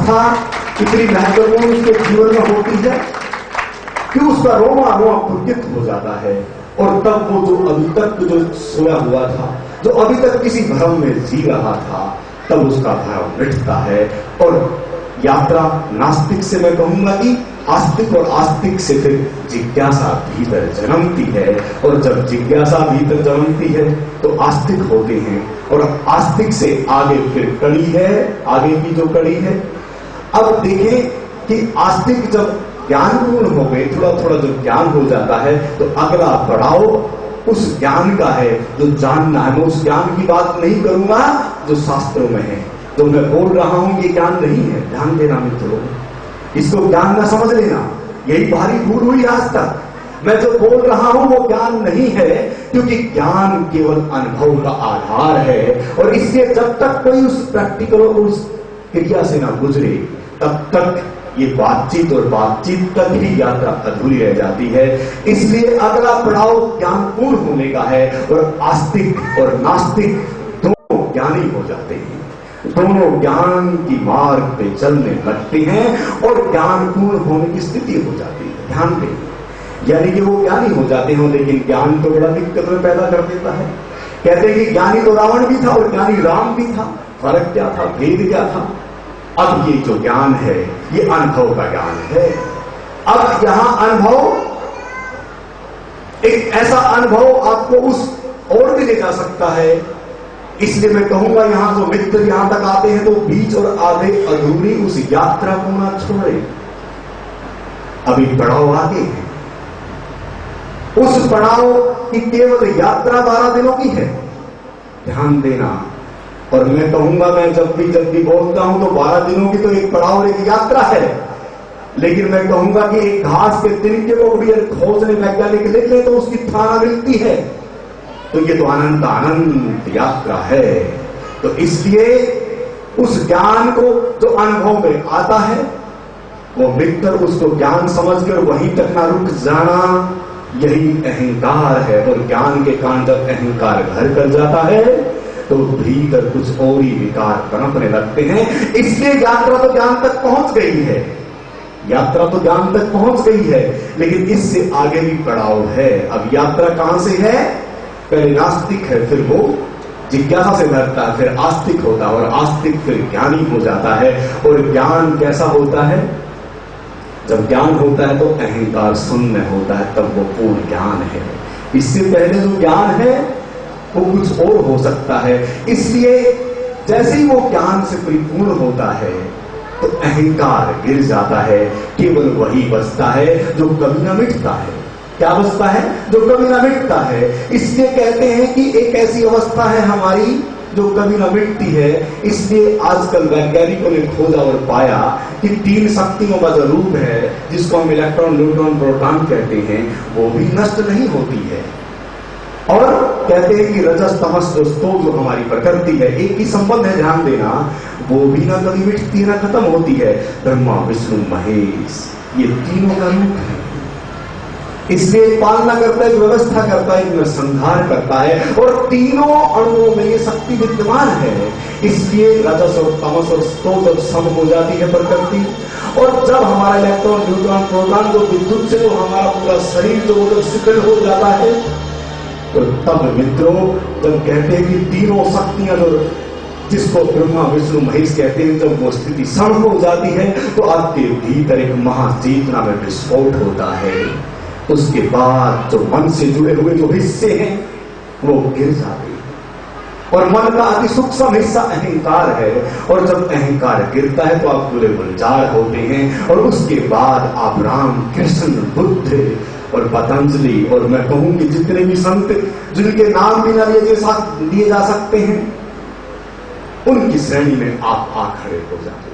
आस्था इतनी महत्वपूर्ण उसके जीवन में होती है कि उसका रोमा रोमा पुलकित हो जाता है। और तब वो जो अभी तक जो सोया हुआ था, जो अभी तक किसी भ्रम में जी रहा था, तब उसका भ्रम मिटता है। और यात्रा नास्तिक से मैं कहूंगा कि आस्तिक, और आस्तिक से फिर जिज्ञासा भीतर जन्मती है। और जब जिज्ञासा भीतर जन्मती है तो आस्तिक होते हैं। और आस्तिक से आगे फिर कड़ी है, आगे की जो कड़ी है। अब देखें कि आस्तिक जब ज्ञानपूर्ण हो गए, थोड़ा थोड़ा जब ज्ञान हो जाता है, तो अगला बढ़ाव उस ज्ञान का है जो जानना है। मैं उस ज्ञान की बात नहीं करूंगा जो शास्त्रों में है। जो मैं बोल रहा हूं ये ज्ञान नहीं है, ध्यान देना मित्रों, इसको ज्ञान न समझ लेना। यही भारी भूल हुई आज तक। मैं जो बोल रहा हूं वो ज्ञान नहीं है, क्योंकि ज्ञान केवल अनुभव का आधार है। और इसलिए जब तक कोई उस प्रैक्टिकल और उस क्रिया से ना गुजरे, तब तक ये बातचीत और बातचीत तक ही यात्रा अधूरी रह जाती है। इसलिए अगला पड़ाव ज्ञानपूर्ण होने का है। और आस्तिक और नास्तिक दोनों ज्ञानी हो जाते हैं, दोनों ज्ञान की मार्ग पे चलने लगते हैं और ज्ञानपूर्ण होने की स्थिति हो जाती है। ध्यान दें, यानी कि वो ज्ञानी हो जाते हैं, लेकिन ज्ञान तो बड़ा दिक्कत में पैदा कर देता है। कहते हैं कि ज्ञानी तो रावण भी था और ज्ञानी राम भी था। फर्क क्या था, भेद क्या था? अब ये जो ज्ञान है ये अनुभव का ज्ञान है। अब यहां अनुभव, एक ऐसा अनुभव आपको उस ओर भी ले जा सकता है। इसलिए मैं कहूंगा यहां जो मित्र यहां तक आते हैं तो बीच और आधे अधूरी उस यात्रा को ना छोड़े, अभी पड़ाव आगे है। उस पड़ाव की केवल यात्रा 12 दिनों की है, ध्यान देना। और मैं कहूंगा, मैं जब भी बोलता हूं तो 12 दिनों की तो एक पड़ाव और एक यात्रा है। लेकिन मैं कहूंगा कि एक घास के तिनके को भी खोजने वैज्ञानिक लिख ले तो उसकी थाना मिलती है। तो ये तो अनंत यात्रा है। तो इसलिए उस ज्ञान को जो अनुभव में आता है, वो मित्र उसको ज्ञान समझकर वहीं तक ना रुक जाना, यही अहंकार है। और ज्ञान के कारण जब अहंकार घर कर जाता है तो भीतर कुछ और ही विकार पनपने लगते हैं। इसलिए यात्रा तो ज्ञान तक पहुंच गई है, यात्रा तो ज्ञान तक पहुंच गई है, लेकिन इससे आगे भी पड़ाव है। अब यात्रा कहां से है? पहले नास्तिक है, फिर वो जिज्ञासा से भरता है, फिर आस्तिक होता है, और आस्तिक फिर ज्ञानी हो जाता है। और ज्ञान कैसा होता है? जब ज्ञान होता है तो अहंकार शून्य होता है, तब वो पूर्ण ज्ञान है। इससे पहले जो ज्ञान है वो कुछ और हो सकता है। इसलिए जैसे ही वो ज्ञान से परिपूर्ण होता है तो अहंकार गिर जाता है। केवल वही बचता है जो कभी न मिटता है। क्या बचता है? जो कभी न मिटता है। इसलिए कहते हैं कि एक ऐसी अवस्था है हमारी जो कभी न मिटती है। इसलिए आजकल वैज्ञानिकों ने खोजा और पाया कि 3 शक्तियों का जो रूप है, जिसको हम इलेक्ट्रॉन, न्यूट्रॉन, प्रोटॉन कहते हैं, वो भी नष्ट नहीं होती है। और कहते हैं कि रजस तमस जो हमारी प्रकृति है, एक ही संबंध है, ध्यान देना, वो भी ना कभी मिटती है ना खत्म होती है। ब्रह्मा, विष्णु, महेश, ये तीनों का रूप है। इसलिए पालना करता है, व्यवस्था करता है, संहार करता है, और तीनों अणुओं में ये शक्ति विद्यमान है। इसलिए रजस और तमस और स्तो जब सम हो जाती है प्रकृति, और जब हमारा इलेक्ट्रॉन, न्यूट्रॉन, प्रोटॉन जो विद्युत से हमारा पूरा शरीर जो जब शिथिल हो जाता है, तो तब मित्रों जब कहते हैं कि तीनों शक्तियां जो, जिसको ब्रह्मा, विष्णु, महेश कहते हैं, जब वो स्थिति सम हो जाती है तो आपके भीतर एक महाचेतना में विस्फोट होता है। उसके बाद जो मन से जुड़े हुए जो हिस्से हैं वो गिर जाते हैं। और मन का अति सूक्ष्म हिस्सा अहंकार है। और जब अहंकार गिरता है तो आप पूरे गुलजार होते हैं। और उसके बाद आप राम, कृष्ण, बुद्ध और पतंजलि, और मैं कहूं कि जितने भी संत जिनके नाम भी ना लिए जा सकते हैं, उनकी श्रेणी में आप आ खड़े हो जाते हैं।